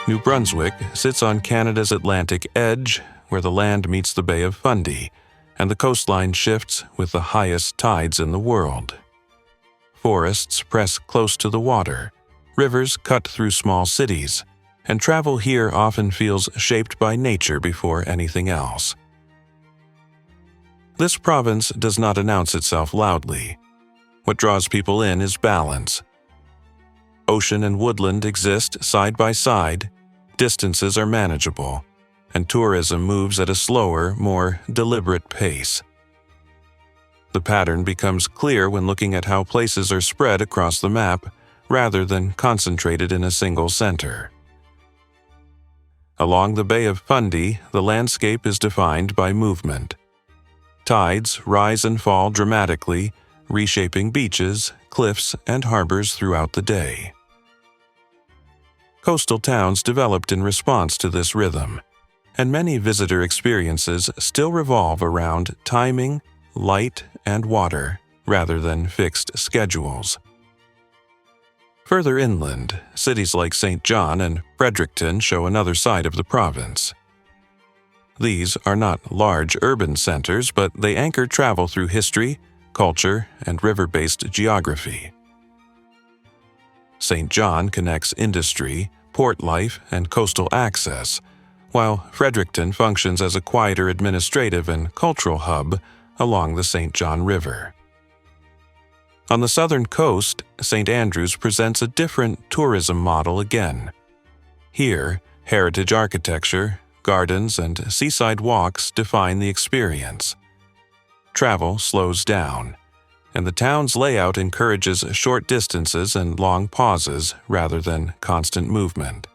New Brunswick sits on Canada's Atlantic edge, where the land meets the Bay of Fundy, and the coastline shifts with the highest tides in the world. Forests press close to the water, rivers cut through small cities, and travel here often feels shaped by nature before anything else. This province does not announce itself loudly. What draws people in is balance. Ocean and woodland exist side by side, distances are manageable, and tourism moves at a slower, more deliberate pace. The pattern becomes clear when looking at how places are spread across the map rather than concentrated in a single center. Along the Bay of Fundy, the landscape is defined by movement. Tides rise and fall dramatically, reshaping beaches, cliffs, and harbors throughout the day. Coastal towns developed in response to this rhythm, and many visitor experiences still revolve around timing, light, and water, rather than fixed schedules. Further inland, cities like St. John and Fredericton show another side of the province. These are not large urban centers, but they anchor travel through history, culture, and river-based geography. St. John connects industry, port life, and coastal access, while Fredericton functions as a quieter administrative and cultural hub along the St. John River. On the southern coast, St. Andrews presents a different tourism model again. Here, heritage architecture, gardens, and seaside walks define the experience. Travel slows down, and the town's layout encourages short distances and long pauses rather than constant movement.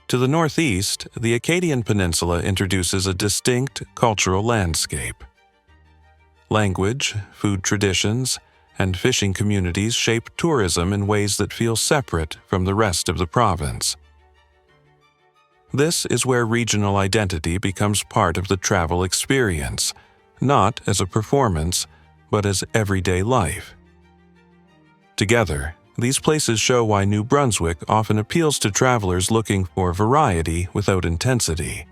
To the northeast, the Acadian Peninsula introduces a distinct cultural landscape. Language, food traditions, and fishing communities shape tourism in ways that feel separate from the rest of the province. This is where regional identity becomes part of the travel experience, not as a performance, but as everyday life. Together, these places show why New Brunswick often appeals to travelers looking for variety without intensity.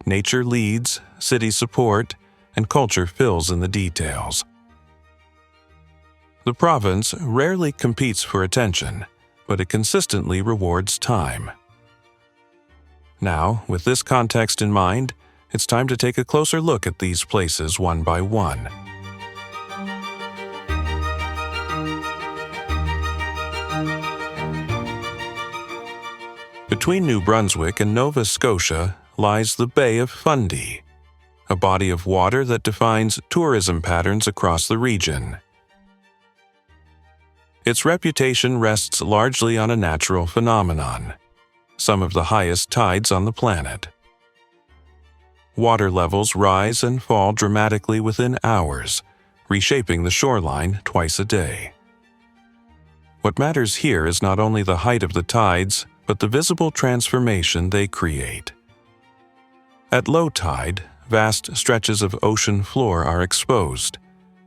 Nature leads, cities support, and culture fills in the details. The province rarely competes for attention, but it consistently rewards time. Now, with this context in mind, it's time to take a closer look at these places one by one. Between New Brunswick and Nova Scotia lies the Bay of Fundy, a body of water that defines tourism patterns across the region. Its reputation rests largely on a natural phenomenon: some of the highest tides on the planet. Water levels rise and fall dramatically within hours, reshaping the shoreline twice a day. What matters here is not only the height of the tides, but the visible transformation they create. At low tide, vast stretches of ocean floor are exposed.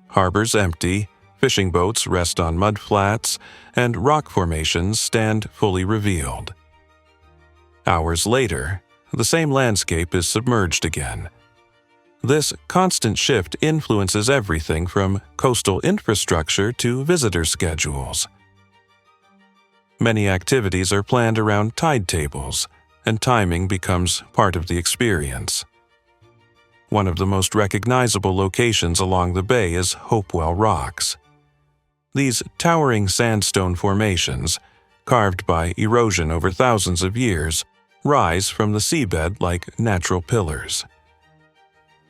Harbors empty, fishing boats rest on mud flats, and rock formations stand fully revealed. Hours later, the same landscape is submerged again. This constant shift influences everything from coastal infrastructure to visitor schedules. Many activities are planned around tide tables, and timing becomes part of the experience. One of the most recognizable locations along the bay is Hopewell Rocks. These towering sandstone formations, carved by erosion over thousands of years, rise from the seabed like natural pillars.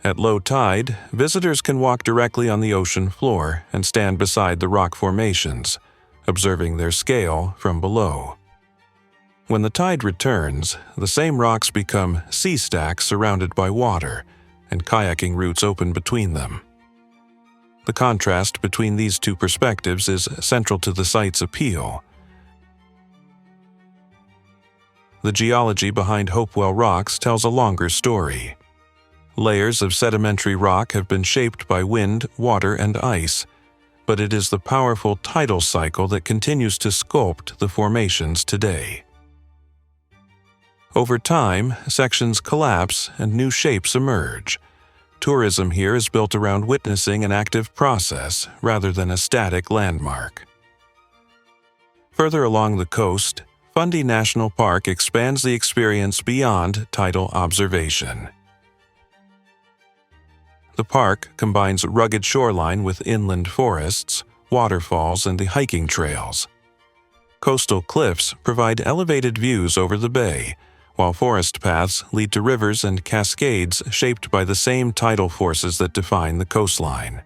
At low tide, visitors can walk directly on the ocean floor and stand beside the rock formations, observing their scale from below. When the tide returns, the same rocks become sea stacks surrounded by water, and kayaking routes open between them. The contrast between these two perspectives is central to the site's appeal. The geology behind Hopewell Rocks tells a longer story. Layers of sedimentary rock have been shaped by wind, water, and ice, but it is the powerful tidal cycle that continues to sculpt the formations today. Over time, sections collapse and new shapes emerge. Tourism here is built around witnessing an active process rather than a static landmark. Further along the coast, Fundy National Park expands the experience beyond tidal observation. The park combines rugged shoreline with inland forests, waterfalls, and the hiking trails. Coastal cliffs provide elevated views over the bay, while forest paths lead to rivers and cascades shaped by the same tidal forces that define the coastline.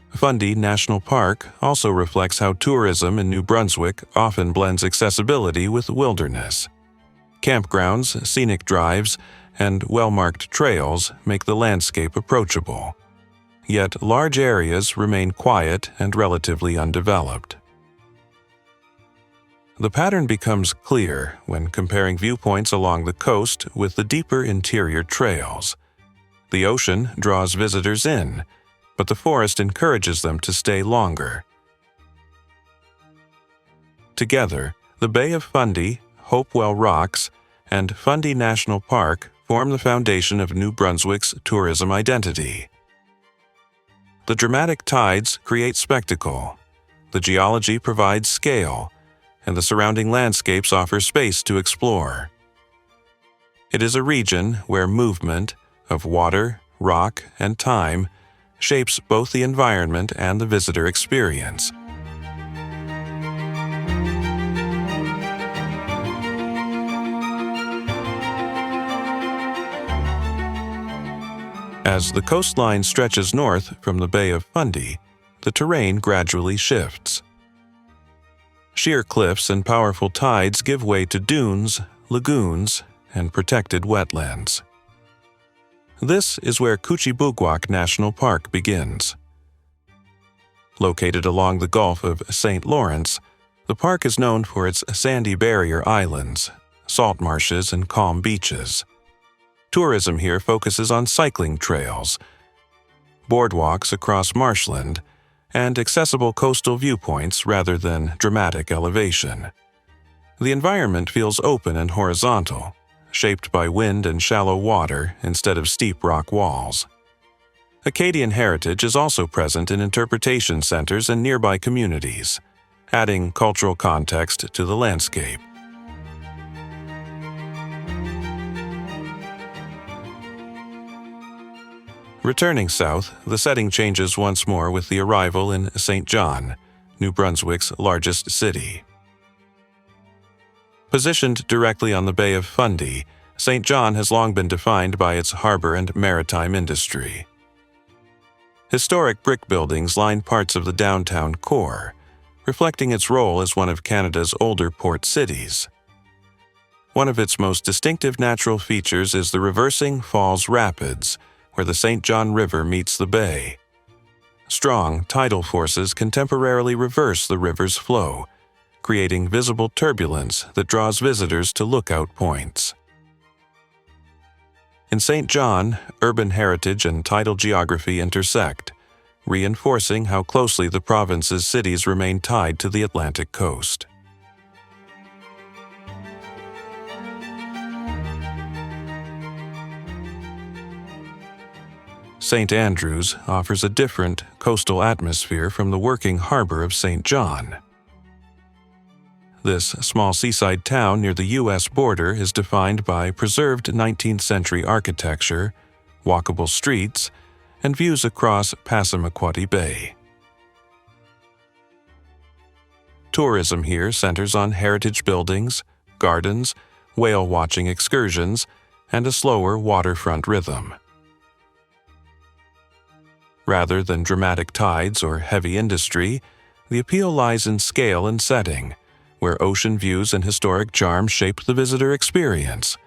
Fundy National Park also reflects how tourism in New Brunswick often blends accessibility with wilderness. Campgrounds, scenic drives, and well-marked trails make the landscape approachable. Yet large areas remain quiet and relatively undeveloped. The pattern becomes clear when comparing viewpoints along the coast with the deeper interior trails. The ocean draws visitors in, but the forest encourages them to stay longer. Together, the Bay of Fundy, Hopewell Rocks, and Fundy National Park form the foundation of New Brunswick's tourism identity. The dramatic tides create spectacle, the geology provides scale, and the surrounding landscapes offer space to explore. It is a region where movement of water, rock, and time shapes both the environment and the visitor experience. As the coastline stretches north from the Bay of Fundy, the terrain gradually shifts. Sheer cliffs and powerful tides give way to dunes, lagoons, and protected wetlands. This is where Kouchibouguac National Park begins. Located along the Gulf of St. Lawrence, the park is known for its sandy barrier islands, salt marshes, and calm beaches. Tourism here focuses on cycling trails, boardwalks across marshland, and accessible coastal viewpoints rather than dramatic elevation. The environment feels open and horizontal, shaped by wind and shallow water instead of steep rock walls. Acadian heritage is also present in interpretation centers and nearby communities, adding cultural context to the landscape. Returning south, the setting changes once more with the arrival in St. John, New Brunswick's largest city. Positioned directly on the Bay of Fundy, St. John has long been defined by its harbor and maritime industry. Historic brick buildings line parts of the downtown core, reflecting its role as one of Canada's older port cities. One of its most distinctive natural features is the reversing Falls Rapids, where the St. John River meets the bay. Strong tidal forces can temporarily reverse the river's flow, creating visible turbulence that draws visitors to lookout points. In St. John, urban heritage and tidal geography intersect, reinforcing how closely the province's cities remain tied to the Atlantic coast. St. Andrews offers a different coastal atmosphere from the working harbor of St. John. This small seaside town near the U.S. border is defined by preserved 19th century architecture, walkable streets, and views across Passamaquoddy Bay. Tourism here centers on heritage buildings, gardens, whale-watching excursions, and a slower waterfront rhythm. Rather than dramatic tides or heavy industry, the appeal lies in scale and setting, where ocean views and historic charm shape the visitor experience.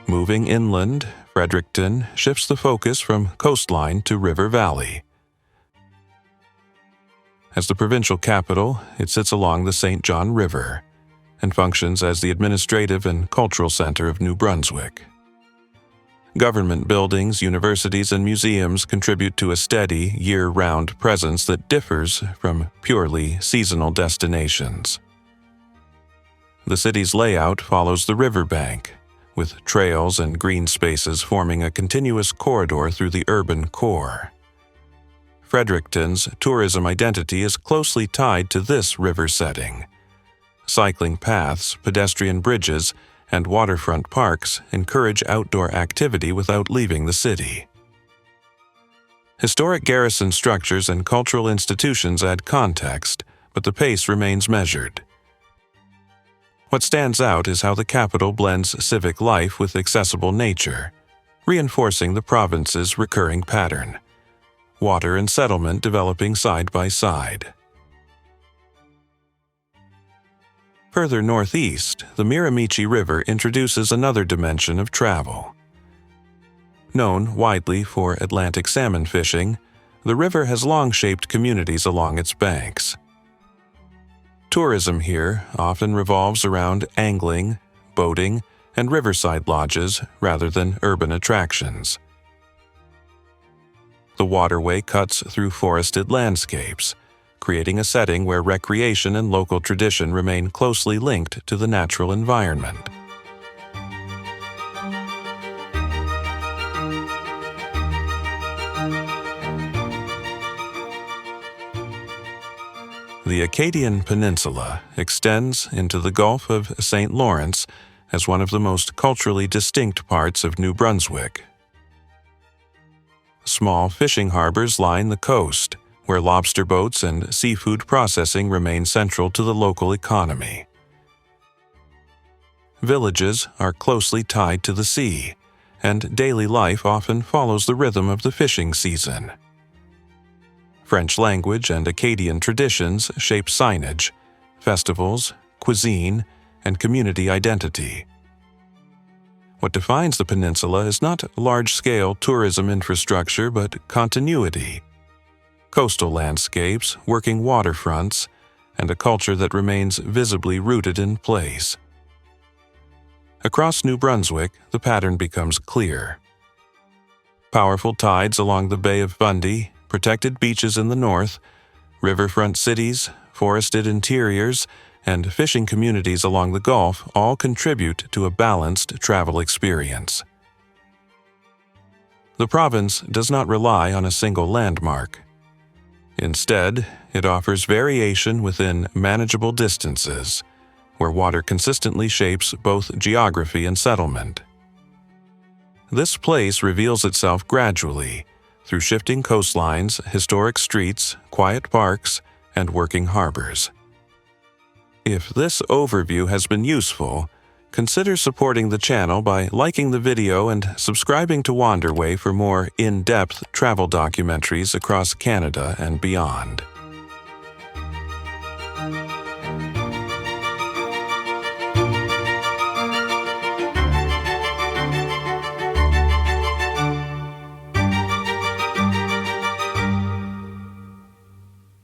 Moving inland, Fredericton shifts the focus from coastline to river valley. As the provincial capital, it sits along the St. John River and functions as the administrative and cultural center of New Brunswick. Government buildings, universities, and museums contribute to a steady, year-round presence that differs from purely seasonal destinations. The city's layout follows the riverbank, with trails and green spaces forming a continuous corridor through the urban core. Fredericton's tourism identity is closely tied to this river setting. Cycling paths, pedestrian bridges, and waterfront parks encourage outdoor activity without leaving the city. Historic garrison structures and cultural institutions add context, but the pace remains measured. What stands out is how the capital blends civic life with accessible nature, reinforcing the province's recurring pattern: water and settlement developing side by side. Further northeast, the Miramichi River introduces another dimension of travel. Known widely for Atlantic salmon fishing, the river has long shaped communities along its banks. Tourism here often revolves around angling, boating, and riverside lodges rather than urban attractions. The WanderWay cuts through forested landscapes, creating a setting where recreation and local tradition remain closely linked to the natural environment. The Acadian Peninsula extends into the Gulf of St. Lawrence as one of the most culturally distinct parts of New Brunswick. Small fishing harbors line the coast, where lobster boats and seafood processing remain central to the local economy. Villages are closely tied to the sea, and daily life often follows the rhythm of the fishing season. French language and Acadian traditions shape signage, festivals, cuisine, and community identity. What defines the peninsula is not large-scale tourism infrastructure but continuity. Coastal landscapes, working waterfronts, and a culture that remains visibly rooted in place. Across New Brunswick, the pattern becomes clear. Powerful tides along the Bay of Fundy, protected beaches in the north, riverfront cities, forested interiors, and fishing communities along the Gulf all contribute to a balanced travel experience. The province does not rely on a single landmark. Instead, it offers variation within manageable distances, where water consistently shapes both geography and settlement. This place reveals itself gradually, through shifting coastlines, historic streets, quiet parks, and working harbors. If this overview has been useful, consider supporting the channel by liking the video and subscribing to WanderWay for more in-depth travel documentaries across Canada and beyond.